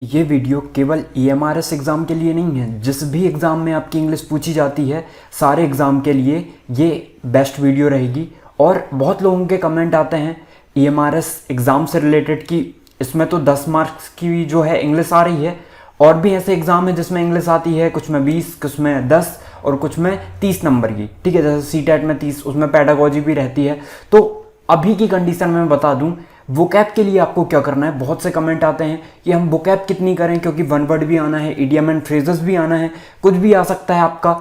ये वीडियो केवल EMRS exam के लिए नहीं है। जिस भी एग्ज़ाम में आपकी इंग्लिश पूछी जाती है, सारे एग्ज़ाम के लिए ये बेस्ट वीडियो रहेगी। और बहुत लोगों के कमेंट आते हैं EMRS एग्ज़ाम से रिलेटेड कि इसमें तो 10 मार्क्स की जो है इंग्लिश आ रही है, और भी ऐसे एग्ज़ाम है जिसमें इंग्लिश आती है, कुछ में 20, कुछ में 10 और कुछ में 30 नंबर की। ठीक है, जैसे CTET में 30, उसमें पेडागोजी भी रहती है। तो अभी की कंडीशन में मैं बता दूं, वोकैब के लिए आपको क्या करना है। बहुत से कमेंट आते हैं कि हम वोकैब कितनी करें, क्योंकि वन वर्ड भी आना है, इडियम एंड फ्रेजेस भी आना है, कुछ भी आ सकता है आपका,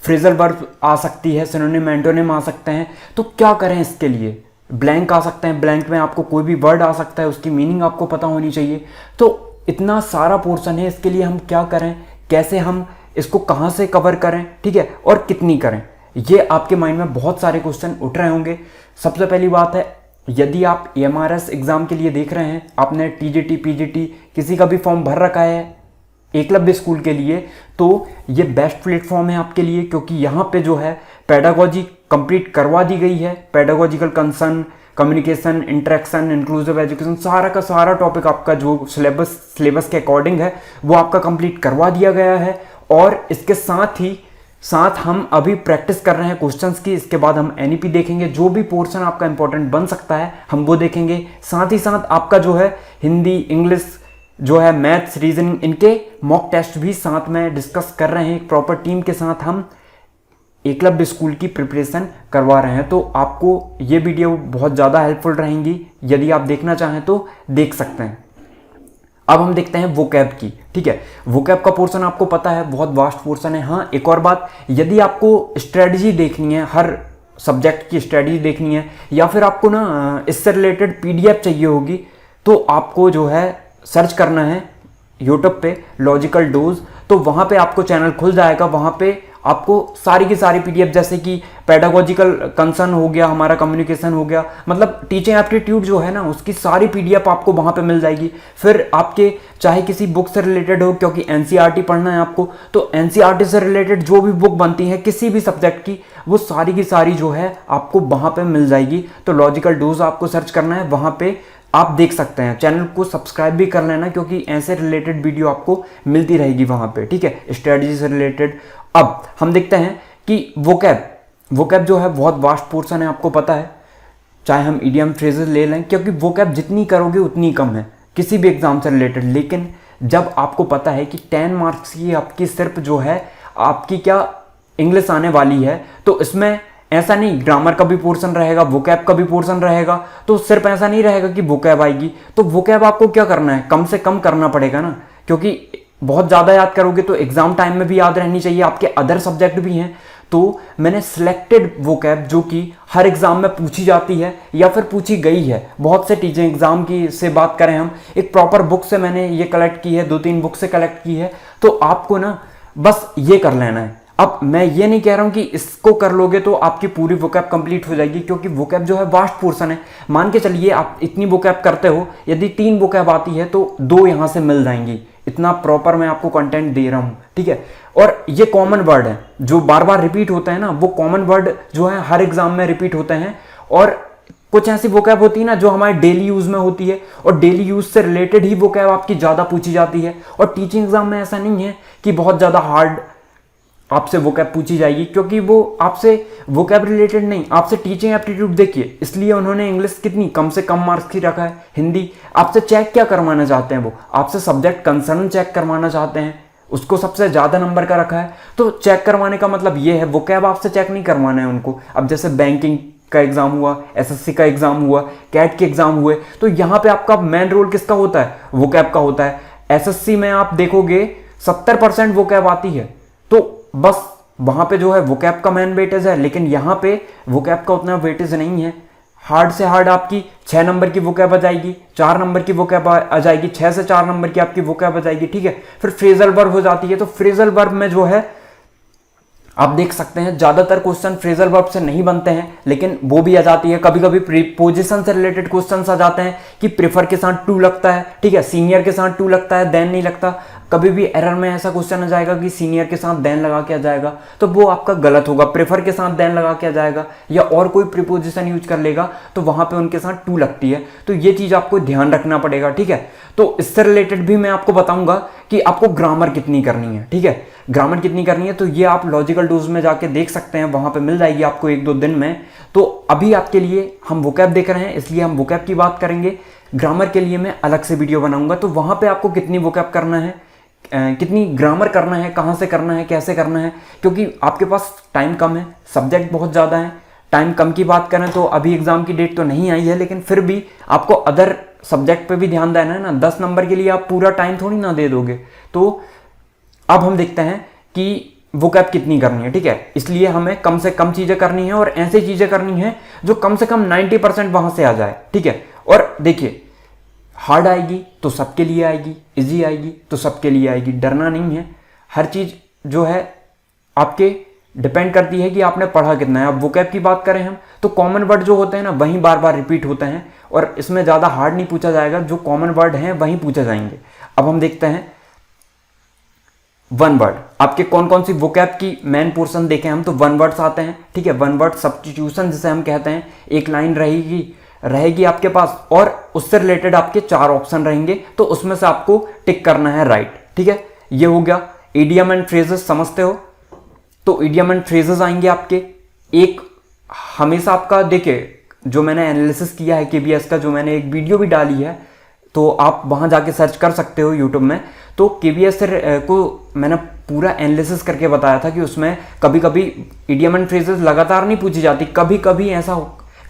फ्रेजल वर्ब आ सकती है, सिनोनिम एंटोनिम आ सकते हैं। तो क्या करें इसके लिए, ब्लैंक आ सकते हैं, ब्लैंक में आपको कोई भी वर्ड आ सकता है, उसकी मीनिंग आपको पता होनी चाहिए। तो इतना सारा पोर्शन है, इसके लिए हम क्या करें, कैसे हम इसको कहाँ से कवर करें, ठीक है, और कितनी करें, ये आपके माइंड में बहुत सारे क्वेश्चन उठ रहे होंगे। सबसे पहली बात है, यदि आप EMRS एग्ज़ाम के लिए देख रहे हैं, आपने TGT PGT किसी का भी फॉर्म भर रखा है एकलव्य स्कूल के लिए, तो ये बेस्ट प्लेटफॉर्म है आपके लिए, क्योंकि यहाँ पे जो है पेडागोजी कंप्लीट करवा दी गई है। Pedagogical concern, communication, interaction, inclusive education, सारा का सारा टॉपिक आपका जो सिलेबस के अकॉर्डिंग है वो आपका कंप्लीट करवा दिया गया है। और इसके साथ हम अभी प्रैक्टिस कर रहे हैं क्वेश्चंस की। इसके बाद हम NEP देखेंगे, जो भी पोर्शन आपका इंपॉर्टेंट बन सकता है हम वो देखेंगे। साथ ही साथ आपका जो है हिंदी, इंग्लिश जो है, मैथ्स, रीजनिंग, इनके मॉक टेस्ट भी साथ में डिस्कस कर रहे हैं। एक प्रॉपर टीम के साथ हम एकलव्य स्कूल की प्रिपरेशन करवा रहे हैं। तो आपको ये वीडियो बहुत ज़्यादा हेल्पफुल रहेंगी, यदि आप देखना चाहें तो देख सकते हैं। अब हम देखते हैं वोकैब की। ठीक है, वोकैब का पोर्शन आपको पता है बहुत वास्ट पोर्शन है। हाँ, एक और बात, यदि आपको स्ट्रेटजी देखनी है, हर सब्जेक्ट की स्ट्रेटजी देखनी है, या फिर आपको ना इससे रिलेटेड PDF चाहिए होगी, तो आपको जो है सर्च करना है यूट्यूब पे लॉजिकल डोज। तो वहाँ पे आपको चैनल खुल जाएगा, वहाँ पे आपको सारी की सारी PDF, जैसे कि पेडागोजिकल कंसर्न हो गया, हमारा कम्युनिकेशन हो गया, मतलब टीचिंग एप्टीट्यूड जो है ना, उसकी सारी PDF आपको वहाँ पे मिल जाएगी। फिर आपके चाहे किसी बुक से रिलेटेड हो, क्योंकि NCERT पढ़ना है आपको, तो NCERT से रिलेटेड जो भी बुक बनती है किसी भी सब्जेक्ट की, वो सारी की सारी जो है आपको वहाँ पे मिल जाएगी। तो लॉजिकल डोज आपको सर्च करना है, वहाँ पे आप देख सकते हैं। चैनल को सब्सक्राइब भी कर लेना, क्योंकि ऐसे रिलेटेड वीडियो आपको मिलती रहेगी वहाँ पे। ठीक है, स्ट्रेटजी से रिलेटेड। अब हम देखते हैं कि वोकैब जो है बहुत वास्ट पोर्शन है, आपको पता है। चाहे हम इडियम फ्रेजेस ले लें, क्योंकि वोकैब जितनी करोगे उतनी कम है किसी भी एग्जाम से रिलेटेड। लेकिन जब आपको पता है कि 10 मार्क्स की आपकी सिर्फ जो है आपकी क्या इंग्लिश आने वाली है, तो इसमें ऐसा नहीं, ग्रामर का भी पोर्शन रहेगा, वोकैब का भी पोर्शन रहेगा। तो सिर्फ ऐसा नहीं रहेगा कि वोकैब आएगी, तो वोकैब आपको क्या करना है, कम से कम करना पड़ेगा ना, क्योंकि बहुत ज़्यादा याद करोगे तो एग्जाम टाइम में भी याद रहनी चाहिए। आपके अदर सब्जेक्ट भी हैं, तो मैंने सिलेक्टेड वोकैब जो कि हर एग्जाम में पूछी जाती है या फिर पूछी गई है, बहुत से टीचिंग एग्जाम की से बात करें हम, एक प्रॉपर बुक से मैंने ये कलेक्ट की है, 2-3 बुक से कलेक्ट की है। तो आपको ना बस ये कर लेना है। अब मैं ये नहीं कह रहा हूं कि इसको कर लोगे तो आपकी पूरी वोकैब कंप्लीट हो जाएगी, क्योंकि वोकैब जो है वास्ट पोर्शन है। मान के चलिए आप इतनी वोकैब करते हो, यदि 3 वोकैब आती है तो 2 यहां से मिल जाएंगी। इतना प्रॉपर मैं आपको कंटेंट दे रहा हूं, ठीक है। और ये कॉमन वर्ड है जो बार बार रिपीट होते हैं ना, वो कॉमन वर्ड जो है हर एग्जाम में रिपीट होते हैं। और कुछ ऐसी वोकैब होती है ना जो हमारे डेली यूज में होती है, और डेली यूज से रिलेटेड ही वोकैब आपकी ज्यादा पूछी जाती है। और टीचिंग एग्जाम में ऐसा नहीं है कि बहुत ज्यादा हार्ड आपसे वोकैब पूछी जाएगी, क्योंकि वो आपसे वोकैब रिलेटेड नहीं, आपसे टीचिंग एप्टीट्यूड देखिए, इसलिए उन्होंने इंग्लिश कितनी कम से कम मार्क्स की रखा है। हिंदी आपसे चेक क्या करवाना चाहते हैं, वो आपसे सब्जेक्ट कंसर्न चेक करवाना चाहते हैं, उसको सबसे ज्यादा नंबर का रखा है। तो चेक करवाने का मतलब ये है, वोकैब आपसे चेक नहीं करवाना है उनको। अब जैसे बैंकिंग का एग्जाम हुआ, SSC का एग्जाम हुआ, कैट के एग्जाम हुए, तो यहाँ पे आपका मेन रोल किसका होता है, वोकैब का होता है। SSC में आप देखोगे 70% वोकैब आती है, तो बस वहां पे जो है वोकैब का मेन वेटेज है। लेकिन यहाँ पे वोकैब का उतना वेटेज नहीं है। हार्ड से हार्ड आपकी 6 नंबर की वोकैब आ जाएगी, 4 नंबर की वोकैब आ जाएगी, 6 से 4 नंबर की आपकी वोकैब आ जाएगी, ठीक है। फिर फ्रेजल वर्ब हो जाती है, तो फ्रेजल वर्ब में जो है आप देख सकते हैं ज्यादातर क्वेश्चन फ्रेजल वर्ब से नहीं बनते हैं, लेकिन वो भी आ जाती है। कभी कभी प्रीपोजिशन से रिलेटेड क्वेश्चन आ जाते हैं कि प्रेफर के साथ टू लगता है, ठीक है, सीनियर के साथ टू लगता है, देन नहीं लगता। कभी भी एरर में ऐसा क्वेश्चन आ जाएगा कि सीनियर के साथ देन लगा के आ जाएगा, तो वो आपका गलत होगा। प्रेफर के साथ देन लगा के आ जाएगा या और कोई प्रीपोजिशन यूज कर लेगा तो वहां पे उनके साथ टू लगती है। तो ये चीज आपको ध्यान रखना पड़ेगा, ठीक है। तो इससे रिलेटेड भी मैं आपको बताऊंगा कि आपको ग्रामर कितनी करनी है, ठीक है। ग्रामर कितनी करनी है तो ये आप लॉजिकल डोज में जाके देख सकते हैं, वहां पे मिल जाएगी आपको 1-2 दिन में। तो अभी आपके लिए हम वोकैब देख रहे हैं, इसलिए हम वोकैब की बात करेंगे। ग्रामर के लिए मैं अलग से वीडियो बनाऊंगा, तो वहां पे आपको कितनी वोकैब करना है, कितनी ग्रामर करना है, कहाँ से करना है, कैसे करना है, क्योंकि आपके पास टाइम कम है, सब्जेक्ट बहुत ज़्यादा है। टाइम कम की बात करें तो अभी एग्जाम की डेट तो नहीं आई है, लेकिन फिर भी आपको अदर सब्जेक्ट पे भी ध्यान देना है ना। 10 नंबर के लिए आप पूरा टाइम थोड़ी ना दे दोगे। तो अब हम देखते हैं कि वोकैब कितनी करनी है, ठीक है। इसलिए हमें कम से कम चीज़ें करनी है और ऐसी चीज़ें करनी है जो कम से कम 90% वहाँ से आ जाए, ठीक है। और देखिए, हार्ड आएगी तो सबके लिए आएगी, इजी आएगी तो सबके लिए आएगी, डरना नहीं है। हर चीज़ जो है आपके डिपेंड करती है कि आपने पढ़ा कितना है। अब वोकैब की बात करें हम तो कॉमन वर्ड जो होते हैं ना वहीं बार बार रिपीट होते हैं और इसमें ज़्यादा हार्ड नहीं पूछा जाएगा, जो कॉमन वर्ड हैं वहीं पूछे जाएंगे। अब हम देखते हैं वन वर्ड, आपके कौन कौन सी वोकैब की मेन पोर्शन देखें हम तो वन वर्ड्स आते हैं, ठीक है। वन वर्ड सब्स्टिट्यूशन जिसे हम कहते हैं, एक लाइन रहेगी आपके पास और उससे रिलेटेड आपके 4 ऑप्शन रहेंगे, तो उसमें से आपको टिक करना है राइट, ठीक है। ये हो गया। इडियम एंड फ्रेजेस समझते हो, तो इडियम एंड फ्रेजेस आएंगे आपके। एक हमेशा आपका देखिए, जो मैंने एनालिसिस किया है केबीएस का, जो मैंने एक वीडियो भी डाली है, तो आप वहां जाके सर्च कर सकते हो यूट्यूब में। तो केबीएस को मैंने पूरा एनालिसिस करके बताया था कि उसमें कभी कभी इडियम एंड फ्रेजेस लगातार नहीं पूछी जाती, कभी कभी ऐसा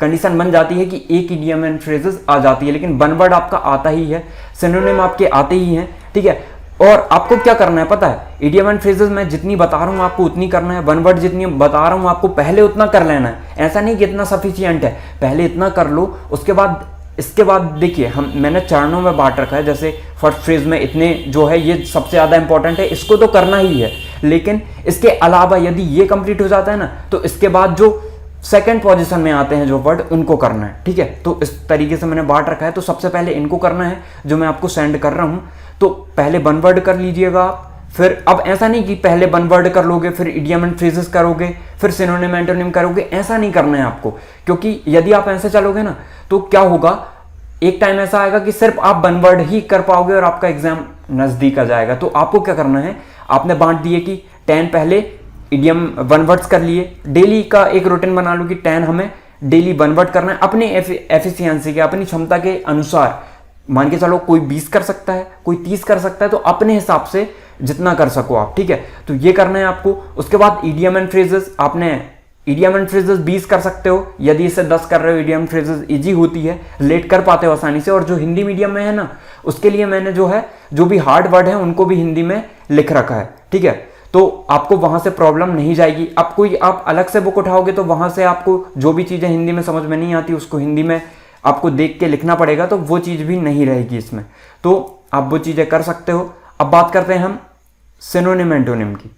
कंडीशन बन जाती है कि एक इडियम एंड फ्रेजेस आ जाती है, लेकिन वन वर्ड आपका आता ही है, सिनोनिम आपके आते ही हैं, ठीक है। और आपको क्या करना है पता है, इडियम एंड फ्रेजेस मैं जितनी बता रहा हूँ आपको उतनी करना है, वन वर्ड जितनी बता रहा हूँ आपको पहले उतना कर लेना है। ऐसा नहीं कि इतना सफिशियंट है, पहले इतना कर लो, उसके बाद इसके बाद देखिए मैंने चरणों में बांट रखा है। जैसे फर्स्ट फ्रेज में इतने जो है ये सबसे ज़्यादा इंपॉर्टेंट है, इसको तो करना ही है, लेकिन इसके अलावा यदि ये कंप्लीट हो जाता है ना तो इसके बाद जो सेकंड पोजीशन में आते हैं जो वर्ड उनको करना है, ठीक है। तो इस तरीके से मैंने बांट रखा है। तो सबसे पहले इनको करना है जो मैं आपको सेंड कर रहा हूं। तो पहले वन वर्ड कर लीजिएगा आप, फिर अब ऐसा नहीं कि पहले वन वर्ड कर लोगे फिर इडियम एंड फ्रेजेस करोगे फिर सिनोनिम एंटोनिम करोगे, ऐसा नहीं करना है आपको। क्योंकि यदि आप ऐसे चलोगे ना तो क्या होगा, एक टाइम ऐसा आएगा कि सिर्फ आप वन वर्ड ही कर पाओगे और आपका एग्जाम नजदीक आ जाएगा। तो आपको क्या करना है, आपने बांट दिए कि 10 पहले इडियम वन वर्ड्स कर लिए, डेली का एक रूटीन बना लो कि 10 हमें डेली वन वर्ड करना है अपने एफिशिएंसी के, अपनी क्षमता के अनुसार। मान के चलो कोई 20 कर सकता है, कोई 30 कर सकता है, तो अपने हिसाब से जितना कर सको आप, ठीक है। तो ये करना है आपको। उसके बाद इडियम एंड फ्रेजेस, आपने इडियम एंड फ्रेजेस 20 कर सकते हो, यदि इसे 10 कर रहे हो। इडियम फ्रेजेस इजी होती है, रिलेट कर पाते हो आसानी से। और जो हिंदी मीडियम में है ना उसके लिए मैंने जो भी हार्ड वर्ड है उनको भी हिंदी में लिख रखा है, ठीक है। तो आपको वहां से प्रॉब्लम नहीं जाएगी। अब कोई आप अलग से बुक उठाओगे तो वहां से आपको जो भी चीजें हिंदी में समझ में नहीं आती उसको हिंदी में आपको देख के लिखना पड़ेगा, तो वो चीज भी नहीं रहेगी इसमें। तो आप वो चीजें कर सकते हो। अब बात करते हैं हम सिनोनिम एंटोनिम की।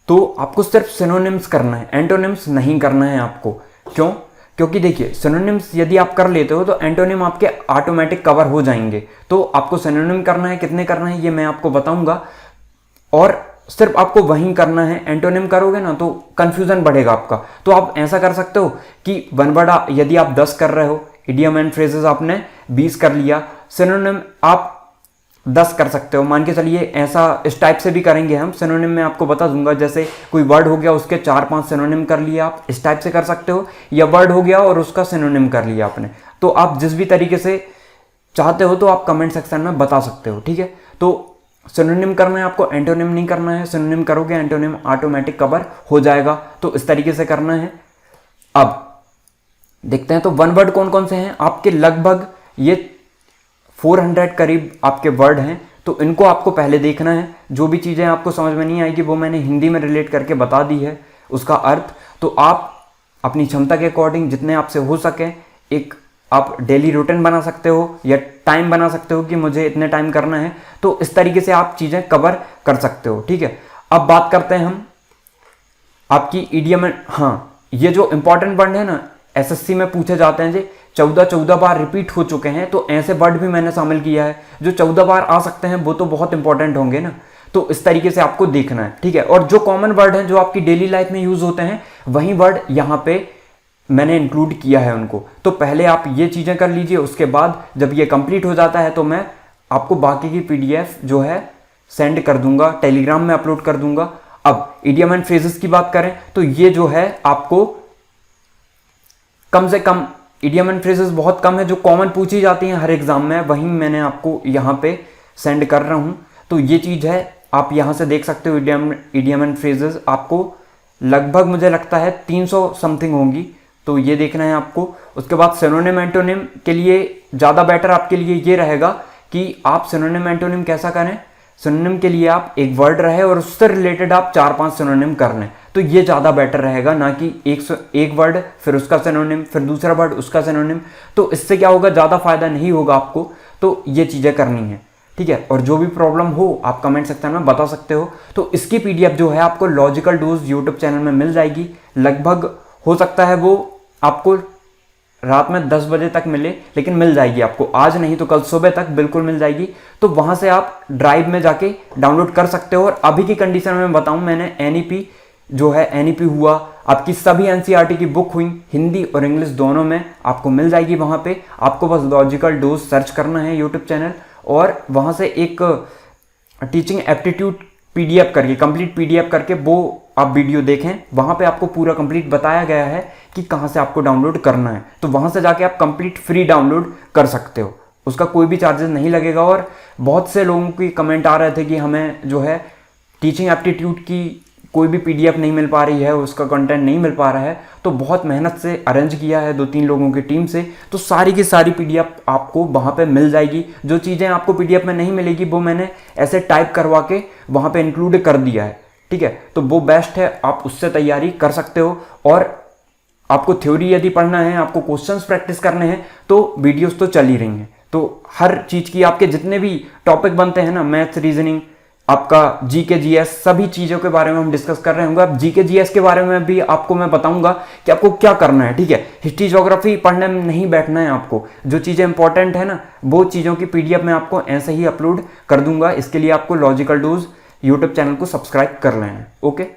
तो आपको सिर्फ सिनोनिम्स करना है, एंटोनिम्स नहीं करना है आपको। क्यों? क्योंकि देखिए सिनोनिम्स यदि आप कर लेते हो तो एंटोनिम आपके ऑटोमेटिक कवर हो जाएंगे। तो आपको सिनोनिम करना है, कितने करना है ये मैं आपको बताऊंगा, और सिर्फ आपको वहीं करना है। एंटोनिम करोगे ना तो कंफ्यूजन बढ़ेगा आपका। तो आप ऐसा कर सकते हो कि वन वर्ड यदि आप 10 कर रहे हो, इडियम एंड फ्रेजेस आपने 20 कर लिया, सिनोनिम आप 10 कर सकते हो। मान के चलिए ऐसा इस टाइप से भी करेंगे हम। सिनोनिम में आपको बता दूंगा, जैसे कोई वर्ड हो गया उसके 4-5 सिनोनिम कर लिया, आप इस टाइप से कर सकते हो। या वर्ड हो गया और उसका सिनोनिम कर लिया आपने। तो आप जिस भी तरीके से चाहते हो तो आप कमेंट सेक्शन में बता सकते हो, ठीक है। तो सिनोनिम करना है आपको, एंटोनिम नहीं करना है। सिनोनिम करोगे एंटोनिम ऑटोमेटिक कवर हो जाएगा। तो इस तरीके से करना है। अब देखते हैं तो वन वर्ड कौन कौन से हैं आपके। लगभग ये 400 करीब आपके वर्ड हैं। तो इनको आपको पहले देखना है। जो भी चीज़ें आपको समझ में नहीं आएगी वो मैंने हिंदी में रिलेट करके बता दी है उसका अर्थ। तो आप अपनी क्षमता के अकॉर्डिंग जितने आपसे हो सके एक आप डेली रूटीन बना सकते हो या टाइम बना सकते हो कि मुझे इतने टाइम करना है। तो इस तरीके से आप चीज़ें कवर कर सकते हो, ठीक है। अब बात करते हैं हम आपकी इडियम। हाँ, ये जो इंपॉर्टेंट वर्ड है ना एसएससी में पूछे जाते हैं जी 14 बार रिपीट हो चुके हैं, तो ऐसे वर्ड भी मैंने शामिल किया है जो 14 बार आ सकते हैं, वो तो बहुत इंपॉर्टेंट होंगे ना। तो इस तरीके से आपको देखना है, ठीक है। और जो कॉमन वर्ड हैं जो आपकी डेली लाइफ में यूज होते हैं, वही वर्ड यहाँ पे मैंने इंक्लूड किया है उनको। तो पहले आप ये चीजें कर लीजिए, उसके बाद जब ये कंप्लीट हो जाता है तो मैं आपको बाकी की पीडीएफ जो है सेंड कर दूंगा, टेलीग्राम में अपलोड कर दूंगा। अब इडियम एंड फ्रेजेस की बात करें तो ये जो है आपको कम से कम इडियम एंड फ्रेजेस बहुत कम है जो कॉमन पूछी जाती हैं हर एग्जाम में, वहीं मैंने आपको यहाँ पे सेंड कर रहा हूँ। तो ये चीज़ है, आप यहाँ से देख सकते हो। इडियम एंड फ्रेजेस आपको लगभग मुझे लगता है 300 समथिंग होंगी, तो ये देखना है आपको। उसके बाद सिनोनिम एंटोनिम के लिए ज़्यादा बेटर आपके लिए ये रहेगा कि आप सिनोनिम एंटोनिम कैसा करें। सिनोनिम के लिए आप एक वर्ड रहे और उससे रिलेटेड आप 4-5 सिनोनिम कर लें, तो ये ज़्यादा बेटर रहेगा, ना कि एक वर्ड फिर उसका सिनोनिम फिर दूसरा वर्ड उसका सिनोनिम। तो इससे क्या होगा, ज़्यादा फायदा नहीं होगा आपको। तो ये चीज़ें करनी है, ठीक है। और जो भी प्रॉब्लम हो आप कमेंट सेक्शन में बता सकते हो। तो इसकी पीडीएफ जो है आपको लॉजिकल डोज यूट्यूब चैनल में मिल जाएगी। लगभग हो सकता है वो आपको रात में 10 बजे तक मिले, लेकिन मिल जाएगी आपको, आज नहीं तो कल सुबह तक बिल्कुल मिल जाएगी। तो वहां से आप ड्राइव में जाके डाउनलोड कर सकते हो। और अभी की कंडीशन में बताऊं, मैंने एनईपी जो है, एनईपी हुआ, आपकी सभी एनसीईआरटी की बुक हुई, हिंदी और इंग्लिश दोनों में आपको मिल जाएगी। वहां पे आपको बस लॉजिकल डोज सर्च करना है यूट्यूब चैनल, और वहां से एक टीचिंग एप्टीट्यूड पीडीएफ करके, कंप्लीट पीडीएफ करके वो आप वीडियो देखें। वहां पे आपको पूरा कंप्लीट बताया गया है कि कहां से आपको डाउनलोड करना है। तो वहां से जाके आप कंप्लीट फ्री डाउनलोड कर सकते हो, उसका कोई भी चार्जेस नहीं लगेगा। और बहुत से लोगों की कमेंट आ रहे थे कि हमें जो है टीचिंग एप्टीट्यूड की कोई भी पीडीएफ नहीं मिल पा रही है, उसका कंटेंट नहीं मिल पा रहा है। तो बहुत मेहनत से अरेंज किया है 2-3 लोगों की टीम से, तो सारी की सारी पीडीएफ आपको वहाँ पे मिल जाएगी। जो चीज़ें आपको पीडीएफ में नहीं मिलेगी वो मैंने ऐसे टाइप करवा के वहाँ पे इंक्लूड कर दिया है, ठीक है। तो वो बेस्ट है, आप उससे तैयारी कर सकते हो। और आपको थ्योरी यदि पढ़ना है, आपको क्वेश्चंस प्रैक्टिस करने हैं, तो वीडियोस तो चल ही रही हैं। तो हर चीज़ की आपके जितने भी टॉपिक बनते हैं ना, मैथ्स, रीजनिंग, आपका जीके जीएस, सभी चीज़ों के बारे में हम डिस्कस कर रहे होंगे। अब जीके जीएस के बारे में भी आपको मैं बताऊंगा कि आपको क्या करना है, ठीक है। हिस्ट्री ज्योग्राफी पढ़ने में नहीं बैठना है आपको, जो चीज़ें इंपॉर्टेंट है ना, वो चीज़ों की पीडीएफ मैं आपको ऐसे ही अपलोड कर दूंगा। इसके लिए आपको लॉजिकल डोज यूट्यूब चैनल को सब्सक्राइब कर लेना है, ओके।